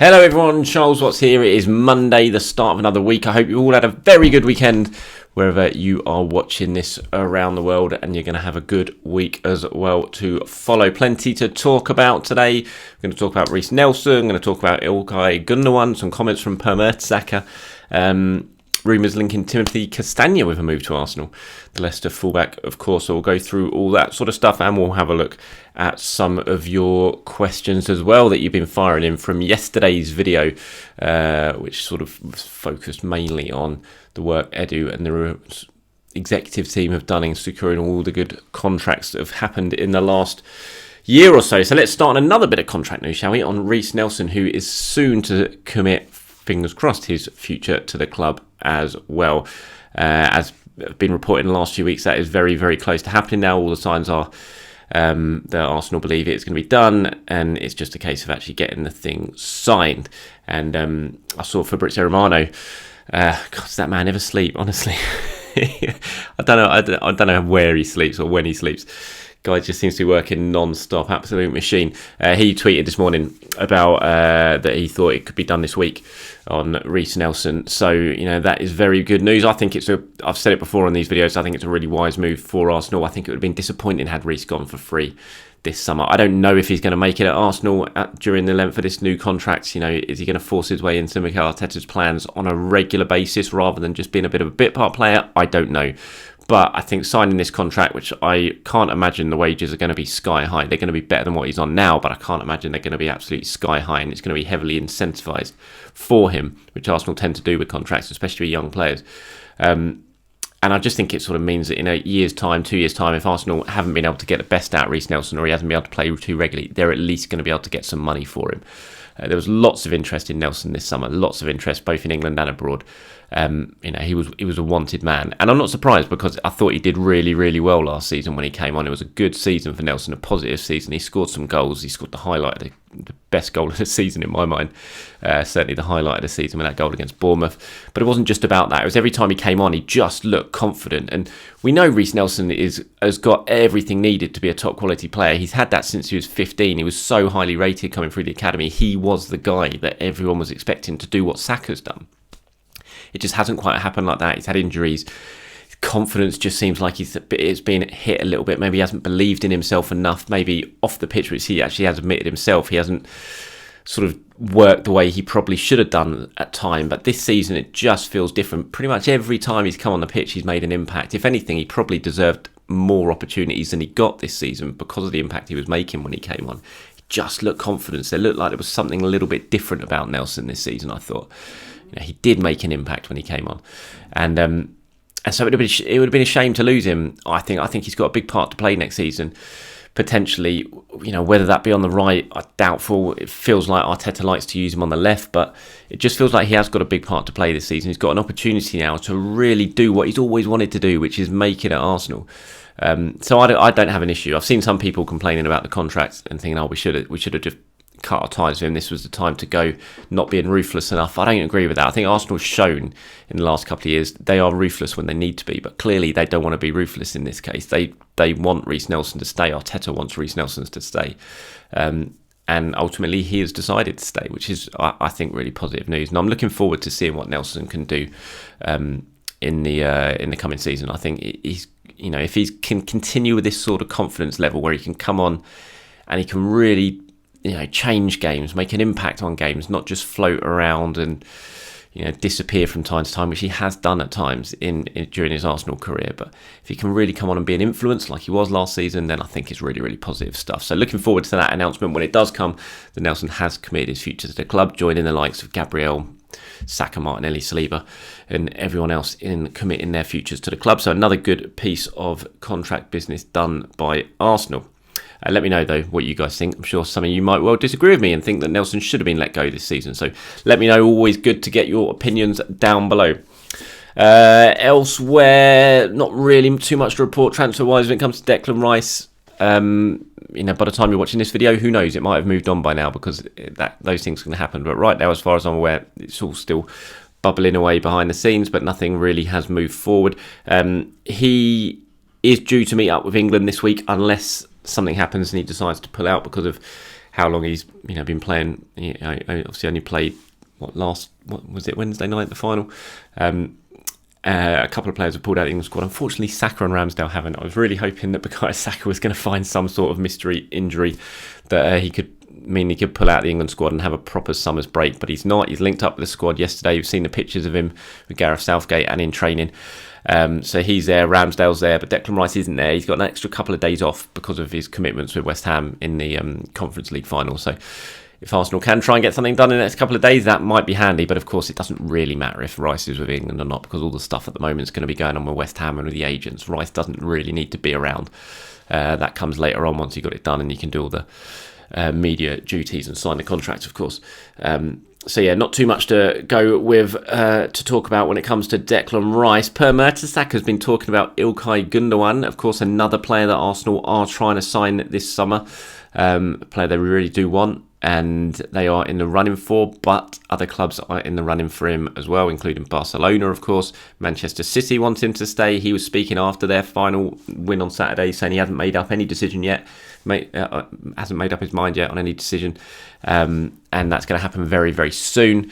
Hello everyone, Charles Watts here. It is Monday, the start of another week. I hope you all had a very good weekend wherever you are watching this around the world, and you're going to have a good week as well to follow. Plenty to talk about today. We're going to talk about Reiss Nelson, I'm going to talk about Ilkay Gundogan, some comments from Per Mertesacker, rumours linking Timothy Castagne with a move to Arsenal, the Leicester fullback, of course. So we'll go through all that sort of stuff, and we'll have a look at some of your questions as well that you've been firing in from yesterday's video, which sort of focused mainly on the work Edu and the executive team have done in securing all the good contracts that have happened in the last year or so. So let's start on another bit of contract news, shall we, on Reiss Nelson, who is soon to commit, fingers crossed, his future to the club as well. As been reported in the last few weeks, that is very, very close to happening now. All the signs are that Arsenal believe it's going to be done, and it's just a case of actually getting the thing signed. And I saw Fabrizio Romano. God, does that man ever sleep? Honestly, I don't know where he sleeps or when he sleeps. Guy just seems to be working non-stop, absolute machine. He tweeted this morning about that he thought it could be done this week on Reiss Nelson. So, you know, that is very good news. I think I've said it before on these videos, I think it's a really wise move for Arsenal. I think it would have been disappointing had Reiss gone for free this summer. I don't know if he's going to make it at Arsenal during the length of this new contract. You know, is he going to force his way into Mikel Arteta's plans on a regular basis rather than just being a bit of a bit part player? I don't know. But I think signing this contract, which I can't imagine the wages are going to be sky high. They're going to be better than what he's on now, but I can't imagine they're going to be absolutely sky high, and it's going to be heavily incentivised for him, which Arsenal tend to do with contracts, especially with young players. And I just think it sort of means that in a year's time, 2 years' time, if Arsenal haven't been able to get the best out of Reiss Nelson, or he hasn't been able to play too regularly, they're at least going to be able to get some money for him. There was lots of interest in Nelson this summer, lots of interest both in England and abroad. You know, he was a wanted man, and I'm not surprised because I thought he did really, really well last season when he came on. It was a good season for Nelson, a positive season. He scored some goals. He scored the highlight, the best goal of the season in my mind. Certainly the highlight of the season with that goal against Bournemouth. But it wasn't just about that. It was every time he came on, he just looked confident. And we know Reiss Nelson has got everything needed to be a top quality player. He's had that since he was 15. He was so highly rated coming through the academy. He was the guy that everyone was expecting to do what Saka's done. It just hasn't quite happened like that. He's had injuries. His confidence just seems like it's been hit a little bit. Maybe he hasn't believed in himself enough. Maybe off the pitch, which he actually has admitted himself, he hasn't sort of worked the way he probably should have done at time. But this season, it just feels different. Pretty much every time he's come on the pitch, he's made an impact. If anything, he probably deserved more opportunities than he got this season because of the impact he was making when he came on. He just looked confident. There looked like there was something a little bit different about Nelson this season, I thought. You know, he did make an impact when he came on, and so it would have been a shame to lose him. I think he's got a big part to play next season, potentially. You know, whether that be on the right, I doubtful. It feels like Arteta likes to use him on the left, but it just feels like he has got a big part to play this season. He's got an opportunity now to really do what he's always wanted to do, which is make it at Arsenal. So I don't have an issue. I've seen some people complaining about the contract and thinking, we should have just cut our ties with him. This was the time to go, not being ruthless enough. I don't agree with that. I think Arsenal's shown in the last couple of years they are ruthless when they need to be, but clearly they don't want to be ruthless in this case. They want Reiss Nelson to stay. Arteta wants Reiss Nelson to stay, and ultimately he has decided to stay, which is I think really positive news. And I'm looking forward to seeing what Nelson can do in the coming season. I think he's, you know, if he can continue with this sort of confidence level where he can come on and he can really, you know, change games, make an impact on games, not just float around and, you know, disappear from time to time, which he has done at times during his Arsenal career. But if he can really come on and be an influence like he was last season, then I think it's really, really positive stuff. So looking forward to that announcement when it does come, that Nelson has committed his future to the club, joining the likes of Gabriel, Saka, Martinelli, Saliba, and everyone else in committing their futures to the club. So another good piece of contract business done by Arsenal. Let me know, though, what you guys think. I'm sure some of you might well disagree with me and think that Nelson should have been let go this season. So let me know. Always good to get your opinions down below. Elsewhere, not really too much to report transfer-wise when it comes to Declan Rice. You know, by the time you're watching this video, who knows? It might have moved on by now because those things can happen. But right now, as far as I'm aware, it's all still bubbling away behind the scenes, but nothing really has moved forward. He is due to meet up with England this week unless something happens and he decides to pull out because of how long he's been playing. Obviously only played what was it, Wednesday night, the final. A couple of players have pulled out the England squad. Unfortunately, Saka and Ramsdale haven't. I was really hoping that Bukayo Saka was going to find some sort of mystery injury that he could pull out the England squad and have a proper summer's break, but he's not. He's linked up with the squad yesterday. You've seen the pictures of him with Gareth Southgate and in training. So he's there, Ramsdale's there, but Declan Rice isn't there. He's got an extra couple of days off because of his commitments with West Ham in the Conference League final. So if Arsenal can try and get something done in the next couple of days, that might be handy. But of course, it doesn't really matter if Rice is with England or not, because all the stuff at the moment is going to be going on with West Ham and with the agents. Rice doesn't really need to be around. That comes later on once you got it done and you can do all the media duties and sign the contract, of course. So yeah, not too much to go with to talk about when it comes to Declan Rice. Per Mertesacker has been talking about Ilkay Gundogan, of course, another player that Arsenal are trying to sign this summer. A player they really do want, and they are in the running for, but other clubs are in the running for him as well, including Barcelona, of course. Manchester City want him to stay. He was speaking after their final win on Saturday, saying he hasn't made up any decision yet, hasn't made up his mind yet on any decision, and that's going to happen very, very soon.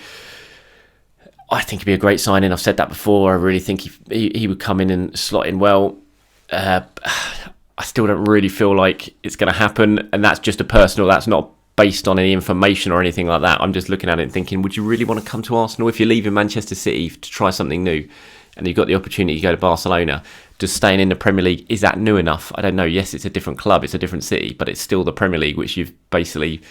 I think it'd be a great signing. I've said that before. I really think he would come in and slot in well. I still don't really feel like it's going to happen, and that's just that's not based on any information or anything like that. I'm just looking at it and thinking, would you really want to come to Arsenal if you're leaving Manchester City to try something new, and you've got the opportunity to go to Barcelona? Just staying in the Premier League, is that new enough? I don't know. Yes, it's a different club, it's a different city, but it's still the Premier League, which you've basically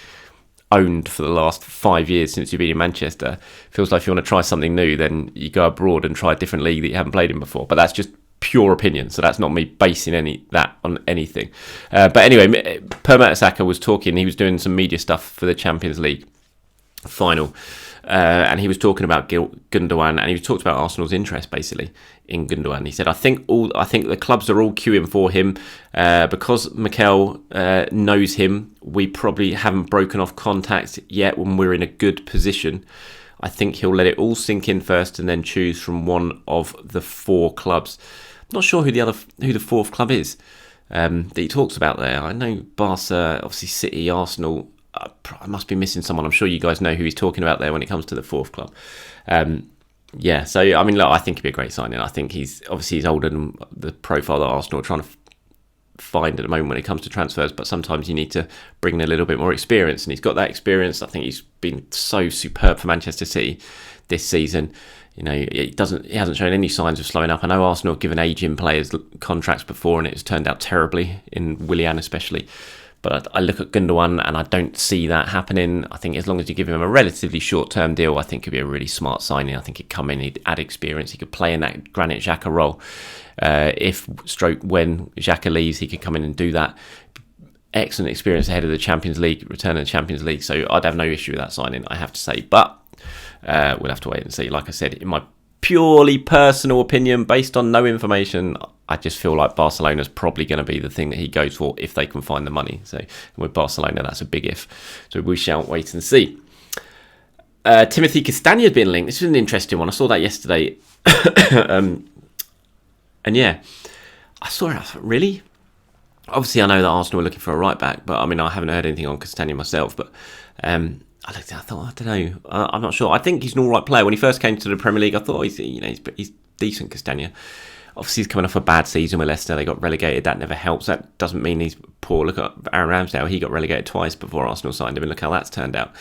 owned for the last 5 years since you've been in Manchester. Feels like if you want to try something new, then you go abroad and try a different league that you haven't played in before. But that's just pure opinion, so that's not me basing that on anything. But anyway, Per Mertesacker was talking. He was doing some media stuff for the Champions League final, and he was talking about Gundogan, and he talked about Arsenal's interest basically in Gundogan. He said, I think the clubs are all queuing for him because Mikel knows him. We probably haven't broken off contact yet when we're in a good position. I think he'll let it all sink in first and then choose from one of the 4 clubs. Not sure who the 4th club is that he talks about there. I know Barca, obviously City, Arsenal. I must be missing someone. I'm sure you guys know who he's talking about there when it comes to the 4th club. Yeah, so I mean, look, I think he'd be a great signing. I think he's older than the profile that Arsenal are trying to find at the moment when it comes to transfers, but sometimes you need to bring in a little bit more experience, and he's got that experience. I think he's been so superb for Manchester City this season. He hasn't shown any signs of slowing up. I know Arsenal have given aging players contracts before, and it's turned out terribly, in Willian especially. But I look at Gundogan and I don't see that happening. I think as long as you give him a relatively short-term deal, I think it'd be a really smart signing. I think he'd come in, he'd add experience, he could play in that Granit Xhaka role. When Xhaka leaves, he could come in and do that. Excellent experience ahead of the Champions League, return of the Champions League. So I'd have no issue with that signing, I have to say. But we'll have to wait and see. Like I said, in my purely personal opinion, based on no information, I just feel like Barcelona's probably going to be the thing that he goes for if they can find the money. So with Barcelona, that's a big if. So we shall wait and see. Timothy Castagne has been linked. This is an interesting one. I saw that yesterday. And yeah, I saw it. I thought, really? Obviously, I know that Arsenal are looking for a right back, but I mean, I haven't heard anything on Castagne myself. But I looked at it, I thought, I don't know. I'm not sure. I think he's an all right player. When he first came to the Premier League, I thought he's decent, Castagne. Obviously, he's coming off a bad season with Leicester. They got relegated. That never helps. That doesn't mean he's poor. Look at Aaron Ramsdale. He got relegated twice before Arsenal signed him, and look how that's turned out.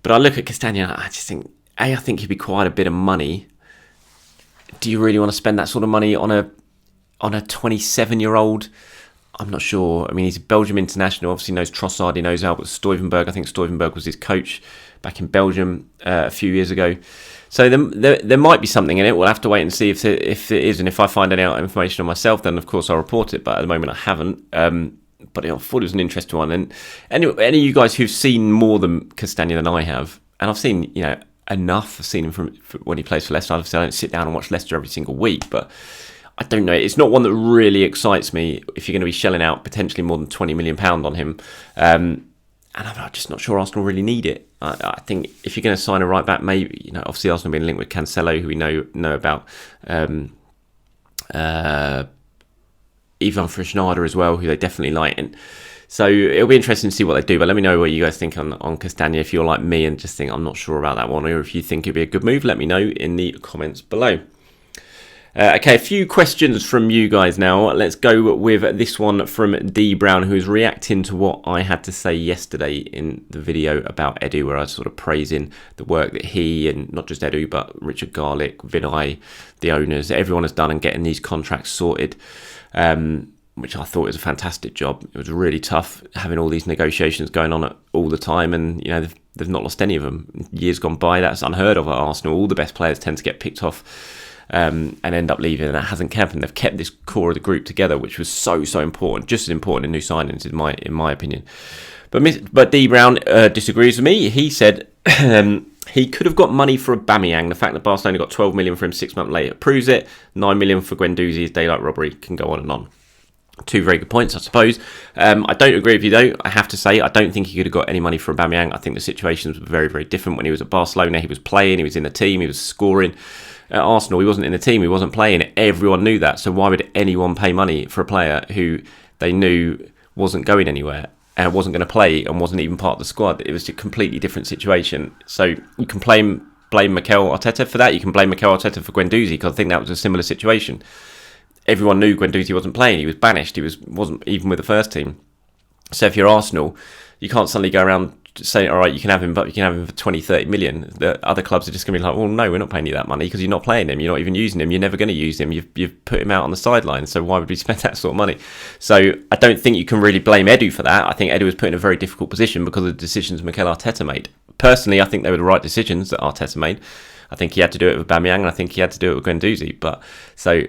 But I look at Castagne, and I just think, I think he'd be quite a bit of money. Do you really want to spend that sort of money on a 27-year-old? I'm not sure. I mean, he's a Belgium international. Obviously knows Trossard. He knows Albert Stuyvenberg. I think Stuyvenberg was his coach back in Belgium a few years ago. So there might be something in it. We'll have to wait and see if it is. And if I find any information on myself, then of course I'll report it. But at the moment I haven't. But I thought it was an interesting one. And any of you guys who've seen more than Castagne than I have, and I've seen enough. I've seen him from when he plays for Leicester. Obviously I don't sit down and watch Leicester every single week, but I don't know. It's not one that really excites me if you're going to be shelling out potentially more than £20 million on him. And I'm just not sure Arsenal really need it. I think if you're going to sign a right back, maybe, obviously Arsenal have been linked with Cancelo, who we know about. Ivan Frishnada as well, who they definitely like. And So it'll be interesting to see what they do. But let me know what you guys think on Castagne. If you're like me and just think I'm not sure about that one, or if you think it'd be a good move, let me know in the comments below. Okay, a few questions from you guys now. Let's go with this one from D Brown, who's reacting to what I had to say yesterday in the video about Edu, where I was sort of praising the work that he, and not just Edu, but Richard Garlick, Vinay, the owners, everyone has done in getting these contracts sorted, which I thought was a fantastic job. It was really tough having all these negotiations going on all the time, and they've not lost any of them. Years gone by, that's unheard of at Arsenal. All the best players tend to get picked off and end up leaving, and that hasn't kept them. They've kept this core of the group together, which was so important, just as important in new signings, in my opinion. But D Brown disagrees with me. He said he could have got money for Aubameyang. The fact that Barcelona got 12 million for him 6 months later proves it. 9 million for Guendouzi is daylight robbery. Can go on and on. Two very good points, I suppose. I don't agree with you, though. I have to say, I don't think he could have got any money for Aubameyang. I think the situations were very, very different. When he was at Barcelona, he was playing, he was in the team, he was scoring. At Arsenal, he wasn't in the team, he wasn't playing. Everyone knew that. So why would anyone pay money for a player who they knew wasn't going anywhere and wasn't going to play and wasn't even part of the squad? It was a completely different situation. So you can blame Mikel Arteta for that. You can blame Mikel Arteta for Guendouzi, because I think that was a similar situation. Everyone knew Guendouzi wasn't playing. He was banished. He wasn't even with the first team. So if you're Arsenal, you can't suddenly go around saying, all right, you can have him, but you can have him for 20, 30 million. The other clubs are just going to be like, well, no, we're not paying you that money because you're not playing him. You're not even using him. You're never going to use him. You've put him out on the sidelines. So why would we spend that sort of money? So I don't think you can really blame Edu for that. I think Edu was put in a very difficult position because of the decisions Mikel Arteta made. Personally, I think they were the right decisions that Arteta made. I think he had to do it with Aubameyang, and I think he had to do it with Guendouzi. But I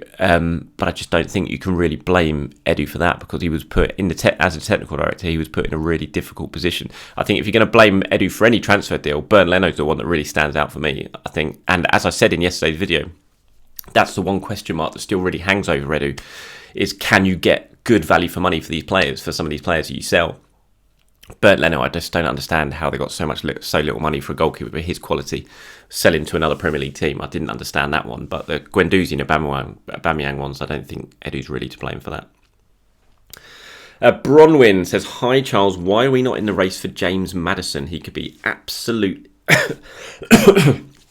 just don't think you can really blame Edu for that, because he was put in as a technical director, he was put in a really difficult position. I think if you're going to blame Edu for any transfer deal, Bernd Leno's the one that really stands out for me, I think. And as I said in yesterday's video, that's the one question mark that still really hangs over Edu, is can you get good value for money for these players, for some of these players that you sell? Bernd Leno, I just don't understand how they got so little money for a goalkeeper with his quality, selling to another Premier League team. I didn't understand that one. But the Guendouzi and Aubameyang ones, I don't think Edu's really to blame for that. Bronwyn says, hi Charles, why are we not in the race for James Maddison? He could be absolute...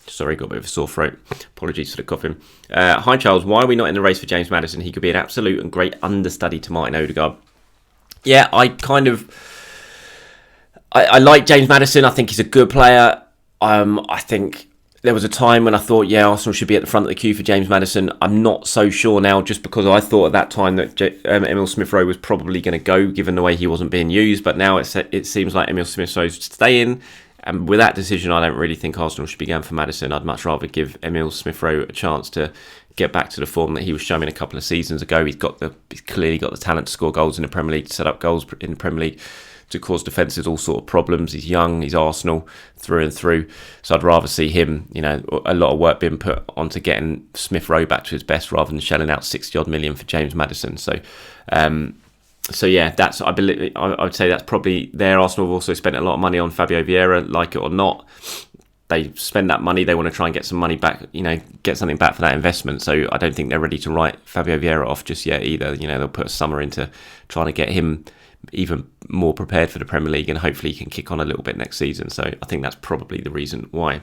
Sorry, got a bit of a sore throat. Apologies for the coughing. Hi Charles, why are we not in the race for James Maddison? He could be an absolute and great understudy to Martin Odegaard. Yeah, I like James Maddison. I think he's a good player. I think there was a time when I thought, Arsenal should be at the front of the queue for James Maddison. I'm not so sure now, just because I thought at that time that Emil Smith-Rowe was probably going to go, given the way he wasn't being used. But now it seems like Emil Smith-Rowe's staying. And with that decision, I don't really think Arsenal should be going for Maddison. I'd much rather give Emil Smith-Rowe a chance to get back to the form that he was showing a couple of seasons ago. He's clearly got the talent to score goals in the Premier League, to set up goals in the Premier League, to cause defences all sort of problems. He's young, he's Arsenal through and through. So I'd rather see him, a lot of work being put onto getting Smith-Rowe back to his best, rather than shelling out 60-odd million for James Maddison. So that's, I believe, I would say that's probably there. Arsenal have also spent a lot of money on Fabio Vieira, like it or not. They spend that money, they want to try and get some money back, get something back for that investment. So I don't think they're ready to write Fabio Vieira off just yet either. They'll put a summer into trying to get him even more prepared for the Premier League, and hopefully he can kick on a little bit next season. So I think that's probably the reason why.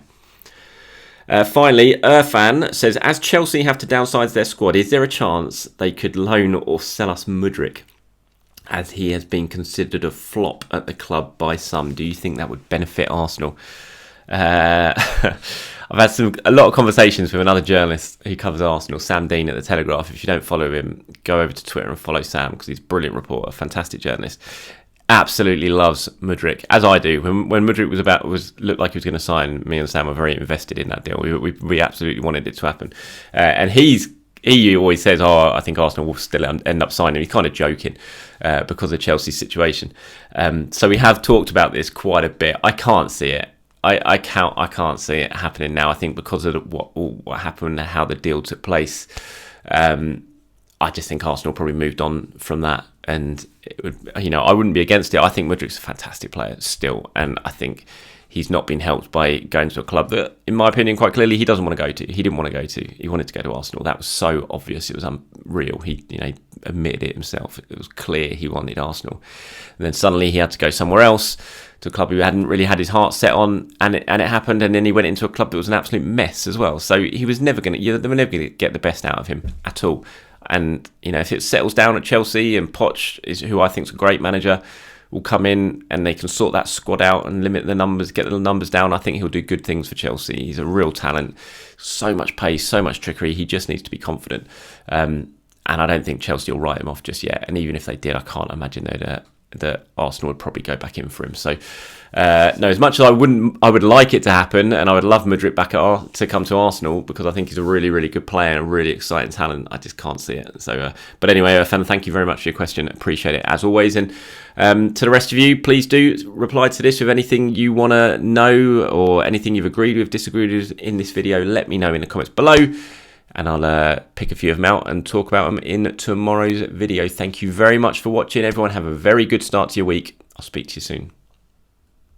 Finally, Irfan says, as Chelsea have to downsize their squad, is there a chance they could loan or sell us Mudryk, as he has been considered a flop at the club by some? Do you think that would benefit Arsenal? I've had a lot of conversations with another journalist who covers Arsenal, Sam Dean at The Telegraph. If you don't follow him, go over to Twitter and follow Sam, because he's a brilliant reporter, fantastic journalist. Absolutely loves Mudryk, as I do. When Mudryk looked like he was going to sign, me and Sam were very invested in that deal. We absolutely wanted it to happen. And he always says, I think Arsenal will still end up signing him. He's kind of joking because of Chelsea's situation. So we have talked about this quite a bit. I can't see it. I can't see it happening now. I think because of what happened and how the deal took place, I just think Arsenal probably moved on from that. And I wouldn't be against it. I think Mudryk's a fantastic player still, and I think he's not been helped by going to a club that, in my opinion, quite clearly he doesn't want to go to. He didn't want to go to. He wanted to go to Arsenal. That was so obvious. It was unreal. He, admitted it himself. It was clear he wanted Arsenal. And then suddenly he had to go somewhere else, to a club he hadn't really had his heart set on, and it happened. And then he went into a club that was an absolute mess as well. So he was never going to. They were never going to get the best out of him at all. And if it settles down at Chelsea, and Poch is who I think is a great manager, will come in and they can sort that squad out and limit the numbers, get the numbers down, I think he'll do good things for Chelsea. He's a real talent, so much pace, so much trickery. He just needs to be confident. And I don't think Chelsea will write him off just yet. And even if they did, I can't imagine that Arsenal would probably go back in for him. So, no, as much as I would like it to happen, and I would love Madrid back to come to Arsenal, because I think he's a really, really good player and a really exciting talent. I just can't see it. So, but anyway, Fan, thank you very much for your question. Appreciate it as always. And to the rest of you, please do reply to this with anything you want to know, or anything you've agreed with, disagreed with in this video. Let me know in the comments below, and I'll pick a few of them out and talk about them in tomorrow's video. Thank you very much for watching, everyone. Have a very good start to your week. I'll speak to you soon.